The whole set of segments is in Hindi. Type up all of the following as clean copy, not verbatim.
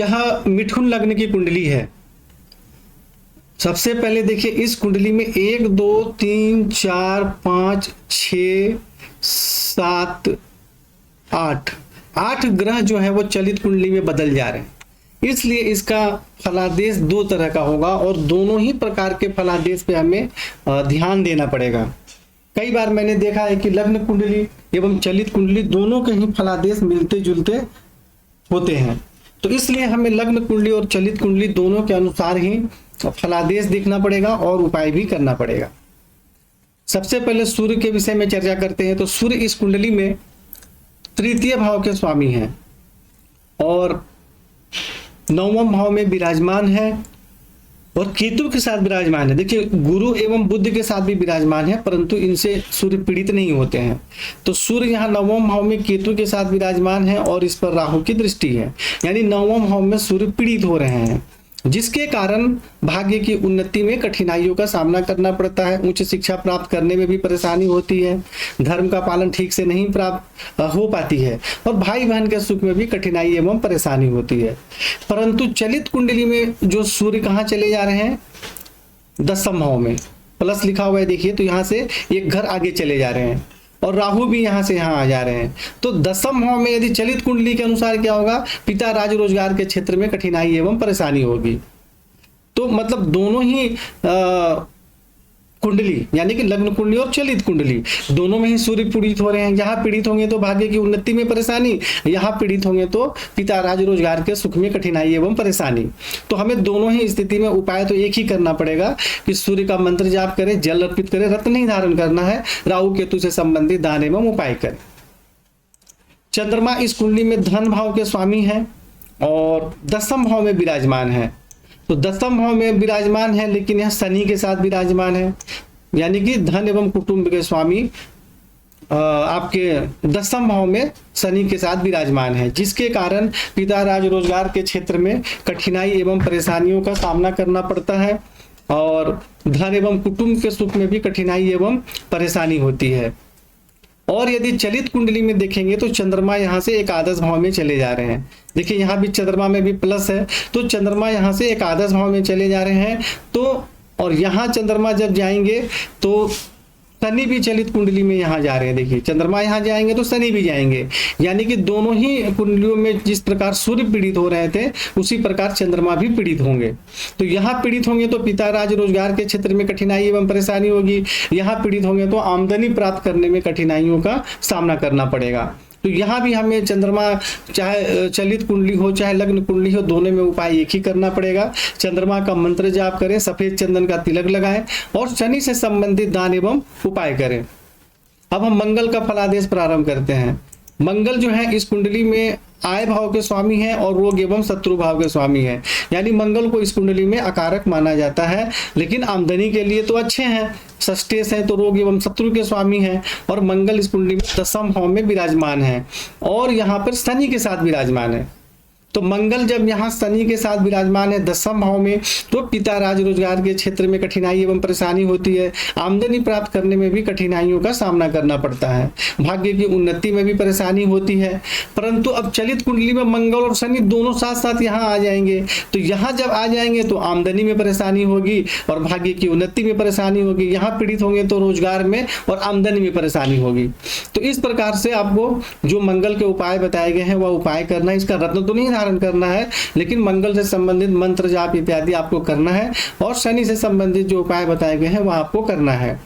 यह मिथुन लग्न की कुंडली है। सबसे पहले देखिए इस कुंडली में 1 2 3 4 5 6 7 8 ग्रह जो है वो चलित कुंडली में बदल जा रहे हैं, इसलिए इसका फलादेश दो तरह का होगा और दोनों ही प्रकार के फलादेश पे हमें ध्यान देना पड़ेगा। कई बार मैंने देखा है कि लग्न कुंडली एवं चलित कुंडली दोनों के ही फलादेश मिलते जुलते होते हैं, तो इसलिए हमें लग्न कुंडली और चलित कुंडली दोनों के अनुसार ही फलादेश देखना पड़ेगा और उपाय भी करना पड़ेगा। सबसे पहले सूर्य के विषय में चर्चा करते हैं। तो सूर्य इस कुंडली में तृतीय भाव के स्वामी हैं और नवम भाव में विराजमान है और केतु के साथ विराजमान है। देखिए गुरु एवं बुध के साथ भी विराजमान है, परंतु इनसे सूर्य पीड़ित नहीं होते हैं। तो सूर्य यहाँ नवम भाव में केतु के साथ विराजमान है और इस पर राहु की दृष्टि है, यानी नवम भाव में सूर्य पीड़ित हो रहे हैं, जिसके कारण भाग्य की उन्नति में कठिनाइयों का सामना करना पड़ता है। उच्च शिक्षा प्राप्त करने में भी परेशानी होती है, धर्म का पालन ठीक से नहीं प्राप्त हो पाती है और भाई बहन के सुख में भी कठिनाई एवं परेशानी होती है। परंतु चलित कुंडली में जो सूर्य कहाँ चले जा रहे हैं, दसम भाव में प्लस लिखा हुआ है, देखिए तो यहाँ से एक घर आगे चले जा रहे हैं और राहु भी यहाँ से यहाँ आ जा रहे हैं। तो दसम भाव में यदि चलित कुंडली के अनुसार क्या होगा, पिता राज रोजगार के क्षेत्र में कठिनाई एवं परेशानी होगी। तो मतलब दोनों ही कुंडली यानी कि लग्न कुंडली और चलित कुंडली दोनों में ही सूर्य पीड़ित हो रहे हैं। यहाँ पीड़ित होंगे तो भाग्य की उन्नति में परेशानी, यहाँ पीड़ित होंगे तो पिता राज रोजगार के सुख में कठिनाई एवं परेशानी। तो हमें दोनों ही स्थिति में उपाय तो एक ही करना पड़ेगा कि सूर्य का मंत्र जाप करें, जल अर्पित करें, रत्न नहीं धारण करना है, राहु केतु से संबंधित दान एवं उपाय करें। चंद्रमा इस कुंडली में धन भाव के स्वामी है और दसम भाव में विराजमान है। तो दसम भाव में विराजमान है लेकिन यह शनि के साथ विराजमान है, यानी कि धन एवं कुटुंब के स्वामी आपके दसम भाव में शनि के साथ विराजमान है, जिसके कारण पिता राज रोजगार के क्षेत्र में कठिनाई एवं परेशानियों का सामना करना पड़ता है और धन एवं कुटुंब के सुख में भी कठिनाई एवं परेशानी होती है। और यदि चलित कुंडली में देखेंगे तो चंद्रमा यहाँ से एकादश भाव में चले जा रहे हैं। देखिए यहाँ भी चंद्रमा में भी प्लस है, तो चंद्रमा यहाँ से एकादश भाव में चले जा रहे हैं। तो और यहाँ चंद्रमा जब जाएंगे तो शनि भी चलित कुंडली में यहाँ जा रहे हैं। देखिए चंद्रमा यहाँ जाएंगे तो शनि भी जाएंगे, यानी कि दोनों ही कुंडलियों में जिस प्रकार सूर्य पीड़ित हो रहे थे उसी प्रकार चंद्रमा भी पीड़ित होंगे। तो यहाँ पीड़ित होंगे तो पिता राज रोजगार के क्षेत्र में कठिनाई एवं परेशानी होगी, यहाँ पीड़ित होंगे तो आमदनी प्राप्त करने में कठिनाइयों का सामना करना पड़ेगा। तो यहाँ भी हमें चंद्रमा चाहे चलित कुंडली हो चाहे लग्न कुंडली हो, दोनों में उपाय एक ही करना पड़ेगा। चंद्रमा का मंत्र जाप करें, सफेद चंदन का तिलक लगाएं और शनि से संबंधित दान एवं उपाय करें। अब हम मंगल का फलादेश प्रारंभ करते हैं। मंगल जो है इस कुंडली में आय भाव के स्वामी है और रोग एवं शत्रु भाव के स्वामी है, यानी मंगल को इस कुंडली में अकारक माना जाता है, लेकिन आमदनी के लिए तो अच्छे हैं, षष्ठेश है तो रोग एवं शत्रु के स्वामी हैं। और मंगल इस कुंडली में दसम भाव में विराजमान है और यहाँ पर शनि के साथ विराजमान है। तो मंगल जब यहाँ शनि के साथ विराजमान है दसम भाव में, तो पिता राज रोजगार के क्षेत्र में कठिनाई एवं परेशानी होती है, आमदनी प्राप्त करने में भी कठिनाइयों का सामना करना पड़ता है, भाग्य की उन्नति में भी परेशानी होती है। परंतु अब चलित कुंडली में मंगल और शनि दोनों साथ साथ यहाँ आ जाएंगे, तो यहाँ जब आ जाएंगे तो आमदनी में परेशानी होगी और भाग्य की उन्नति में परेशानी होगी, यहाँ पीड़ित होंगे तो रोजगार में और आमदनी में परेशानी होगी। तो इस प्रकार से आपको जो मंगल के उपाय बताए गए हैं वह उपाय करना है। इसका रत्न तो नहीं धारण करना है, लेकिन मंगल से संबंधित मंत्र जाप इत्यादि आपको करना है और शनि से संबंधित जो उपाय बताए गए हैं वह आपको करना है।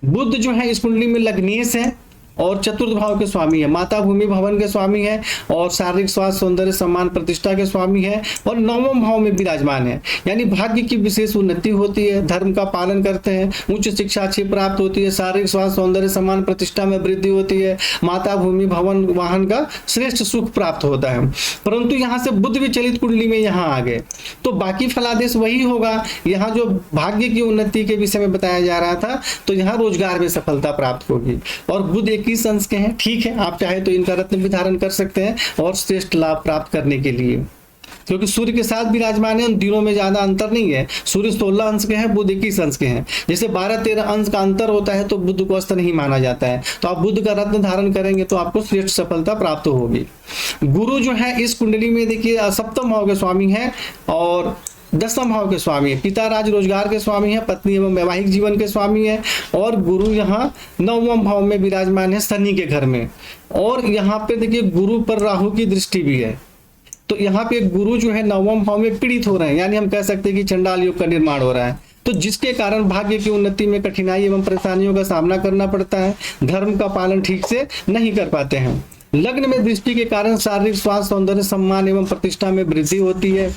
बुध जो है इस कुंडली में लग्नेश है और चतुर्थ भाव के स्वामी है, माता भूमि भवन के स्वामी है और शारीरिक स्वास्थ्य सौंदर्य सम्मान प्रतिष्ठा के स्वामी है और नवम भाव में विराजमान है, यानी भाग्य की विशेष उन्नति होती है, धर्म का पालन करते हैं, उच्च शिक्षा अच्छी प्राप्त होती है, शारीरिक स्वास्थ्य सौंदर्य सम्मान प्रतिष्ठा में वृद्धि होती है, माता भूमि भवन वाहन का श्रेष्ठ सुख प्राप्त होता है। परंतु यहाँ से बुध भी चलित कुंडली में यहाँ आ गए तो बाकी फलादेश वही होगा। यहाँ जो भाग्य की उन्नति के विषय में बताया जा रहा था तो यहाँ रोजगार में सफलता प्राप्त होगी और बुध 21 अंश के हैं, ठीक है, आप चाहे तो इनका रत्न भी धारण कर सकते हैं और श्रेष्ठ लाभ प्राप्त करने के लिए। क्योंकि सूर्य के साथ विराजमान है, उन दिनों में ज्यादा अंतर नहीं है। सूर्य 16 अंश के हैं, बुध 21 अंश के हैं। जैसे 12-13 अंश का अंतर होता है तो बुध को अस्त नहीं माना जाता है। तो आप बुध का रत्न धारण करेंगे तो आपको श्रेष्ठ सफलता प्राप्त होगी। गुरु जो है इस कुंडली में देखिए सप्तम भाव के स्वामी है और 10वें भाव के स्वामी है। पिता राज रोजगार के स्वामी है, पत्नी एवं वैवाहिक जीवन के स्वामी है। और गुरु यहाँ 9वें भाव में विराजमान है शनि के घर में। और यहाँ पे देखिए गुरु पर राहु की दृष्टि भी है। तो यहाँ पे गुरु जो है 9वें भाव में पीड़ित हो रहे हैं, यानी हम कह सकते हैं कि चंडाल योग का निर्माण हो रहा है। तो जिसके कारण भाग्य की उन्नति में कठिनाई एवं परेशानियों का सामना करना पड़ता है। धर्म का पालन ठीक से नहीं कर पाते हैं। लग्न में दृष्टि के कारण शारीरिक स्वास्थ्य, सौंदर्य, सम्मान एवं प्रतिष्ठा में वृद्धि होती है।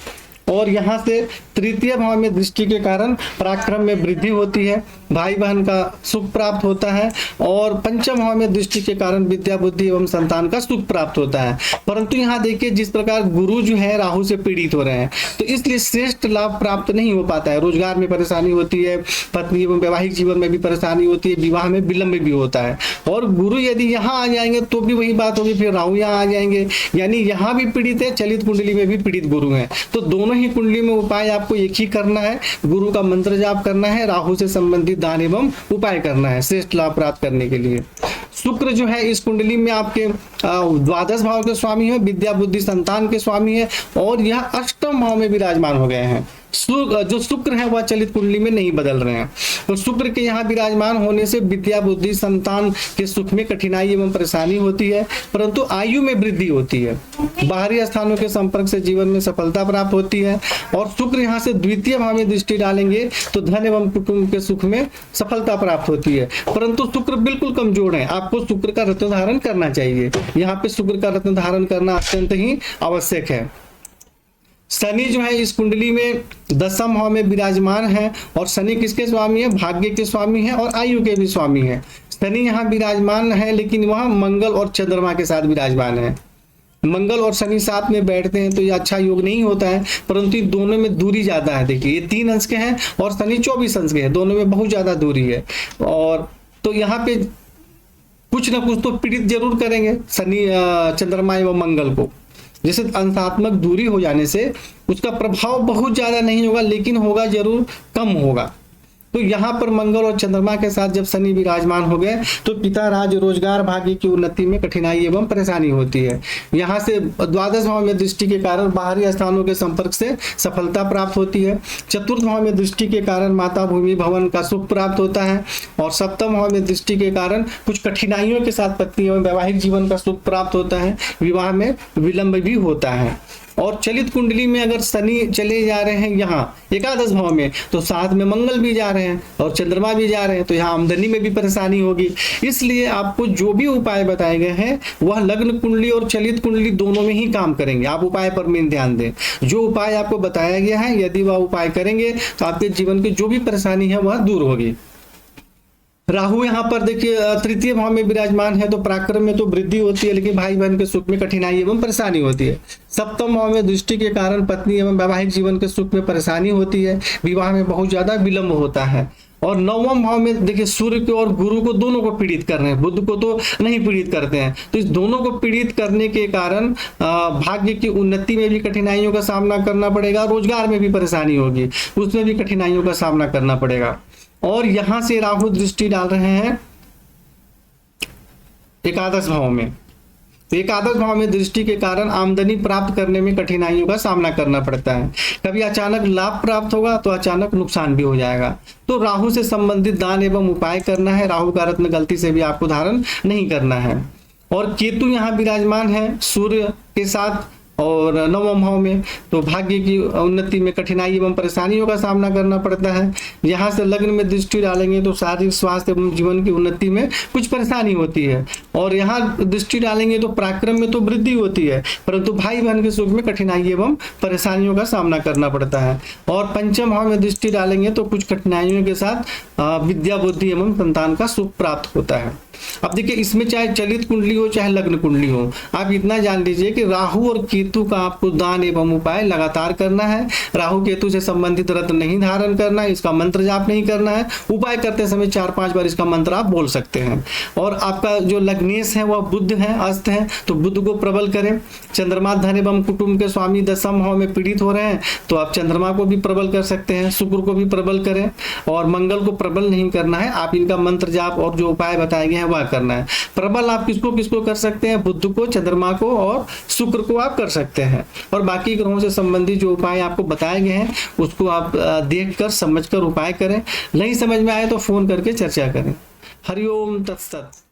और यहाँ से तृतीय भाव में दृष्टि के कारण पराक्रम में वृद्धि होती है, भाई बहन का सुख प्राप्त होता है। और पंचम भाव में दृष्टि के कारण विद्या, बुद्धि एवं संतान का सुख प्राप्त होता है। परंतु यहाँ देखिए जिस प्रकार गुरु जो है राहु से पीड़ित हो रहे हैं, तो इसलिए श्रेष्ठ लाभ प्राप्त नहीं हो पाता है। रोजगार में परेशानी होती है, पत्नी एवं वैवाहिक जीवन में भी परेशानी होती है, विवाह में विलंब भी होता है। और गुरु यदि यहाँ आ जाएंगे तो भी वही बात होगी, फिर राहु यहाँ आ जाएंगे, यानी यहाँ भी पीड़ित है, चलित कुंडली में भी पीड़ित गुरु है। तो दोनों ही कुंडली में उपाय आपको एक ही करना है, गुरु का मंत्र जाप करना है, राहु से संबंधित दान एवं उपाय करना है श्रेष्ठ लाभ प्राप्त करने के लिए। शुक्र जो है इस कुंडली में आपके 12वें भाव के स्वामी है, विद्या, बुद्धि, संतान के स्वामी है। और यह 8वें भाव में विराजमान हो गए हैं। जो शुक्र है वह चलित कुंडली में नहीं बदल रहे हैं। तो शुक्र के यहाँ विराजमान होने से विद्या, बुद्धि, संतान के सुख में कठिनाई एवं परेशानी होती है, परंतु आयु में वृद्धि होती है। बाहरी स्थानों के संपर्क से जीवन में सफलता प्राप्त होती है। और शुक्र यहाँ से द्वितीय भाव में दृष्टि डालेंगे तो धन एवं कुटुंब के सुख में सफलता प्राप्त होती है। परंतु शुक्र बिल्कुल कमजोर है, आपको शुक्र का रत्न धारण करना चाहिए। यहाँ पे शुक्र का रत्न धारण करना अत्यंत ही आवश्यक है। शनि जो है इस कुंडली में 10वें भाव में विराजमान है। और शनि किसके स्वामी है? भाग्य के स्वामी है और आयु के भी स्वामी है। शनि यहाँ विराजमान है, लेकिन वह मंगल और चंद्रमा के साथ विराजमान है। मंगल और शनि साथ में बैठते हैं तो ये अच्छा योग नहीं होता है, परंतु दोनों में दूरी ज्यादा है। देखिए ये 3 अंश के हैं और शनि 24 अंश के हैं, दोनों में बहुत ज्यादा दूरी है। और तो यहाँ पे कुछ ना कुछ तो पीड़ित जरूर करेंगे शनि, चंद्रमा एवं मंगल को। जैसे अंशात्मक दूरी हो जाने से उसका प्रभाव बहुत ज्यादा नहीं होगा, लेकिन होगा जरूर, कम होगा। तो यहाँ पर मंगल और चंद्रमा के साथ जब शनि विराजमान हो गए तो पिता राज रोजगार भाग्य की उन्नति में कठिनाई एवं परेशानी होती है। यहाँ से 12वें भाव में दृष्टि के कारण बाहरी स्थानों के संपर्क से सफलता प्राप्त होती है। चतुर्थ भाव में दृष्टि के कारण माता, भूमि, भवन का सुख प्राप्त होता है। और सप्तम भाव में दृष्टि के कारण कुछ कठिनाइयों के साथ पत्नी एवं वैवाहिक जीवन का सुख प्राप्त होता है, विवाह में विलंब भी होता है। और चलित कुंडली में अगर शनि चले जा रहे हैं यहाँ 11 भाव में, तो साथ में मंगल भी जा रहे हैं और चंद्रमा भी जा रहे हैं, तो यहाँ आमदनी में भी परेशानी होगी। इसलिए आपको जो भी उपाय बताए गए हैं वह लग्न कुंडली और चलित कुंडली दोनों में ही काम करेंगे। आप उपाय पर मेन ध्यान दें। जो उपाय आपको बताया गया है यदि वह उपाय करेंगे तो आपके जीवन की जो भी परेशानी है वह दूर होगी। राहु यहाँ पर देखिए तृतीय भाव में विराजमान है, तो पराक्रम में तो वृद्धि होती है, लेकिन भाई बहन के सुख में कठिनाई एवं परेशानी होती है। सप्तम भाव में दृष्टि के कारण पत्नी एवं वैवाहिक जीवन के सुख में परेशानी होती है, विवाह में बहुत ज्यादा विलंब होता है। और 9वें भाव में देखिए सूर्य को और गुरु को दोनों को पीड़ित कर रहे हैं, बुध को तो नहीं पीड़ित करते हैं। तो इस दोनों को पीड़ित करने के कारण भाग्य की उन्नति में भी कठिनाइयों का सामना करना पड़ेगा, रोजगार में भी परेशानी होगी, उसमें भी कठिनाइयों का सामना करना पड़ेगा। और यहां से राहु दृष्टि डाल रहे हैं 11 भाव में। 11 भाव में दृष्टि के कारण आमदनी प्राप्त करने में कठिनाइयों का सामना करना पड़ता है। कभी अचानक लाभ प्राप्त होगा तो अचानक नुकसान भी हो जाएगा। तो राहु से संबंधित दान एवं उपाय करना है। राहु का रत्न गलती से भी आपको धारण नहीं करना है। और केतु यहाँ विराजमान है सूर्य के साथ और 9वें भाव में, तो भाग्य की उन्नति में कठिनाई एवं परेशानियों का सामना करना पड़ता है। यहाँ से लग्न में दृष्टि डालेंगे तो शारीरिक स्वास्थ्य एवं जीवन की उन्नति में कुछ परेशानी होती है। और यहाँ दृष्टि डालेंगे तो पराक्रम में तो वृद्धि होती है, परंतु भाई बहन के सुख में कठिनाई एवं परेशानियों का सामना करना पड़ता है। और पंचम भाव में दृष्टि डालेंगे तो कुछ कठिनाइयों के साथ विद्या, बुद्धि एवं संतान का सुख प्राप्त होता है। अब देखिए इसमें चाहे चलित कुंडली हो चाहे लग्न कुंडली हो, आप इतना जान लीजिए कि राहु और केतु का आपको दान एवं उपाय लगातार करना है। राहु केतु से संबंधित रत्न नहीं धारण करना है, इसका मंत्र जाप नहीं करना है। उपाय करते समय 4-5 बार इसका मंत्र आप बोल सकते हैं। और आपका जो लग्नेश है वह बुध है, अस्त है, तो बुध को प्रबल करें। चंद्रमा धन एवं कुटुंब के स्वामी दशम भाव में पीड़ित हो रहे हैं तो आप चंद्रमा को भी प्रबल कर सकते हैं, शुक्र को भी प्रबल करें, और मंगल को प्रबल नहीं करना है। आप इनका मंत्र जाप और जो उपाय बताए गए हैं वह करना है। प्रबल आप किसको किसको कर सकते हैं? बुध को, चंद्रमा को और शुक्र को आप कर सकते हैं। और बाकी ग्रहों से संबंधित जो उपाय आपको बताए गए हैं उसको आप देखकर समझकर उपाय करें। नहीं समझ में आए तो फोन करके चर्चा करें। हरिओम तत्सत।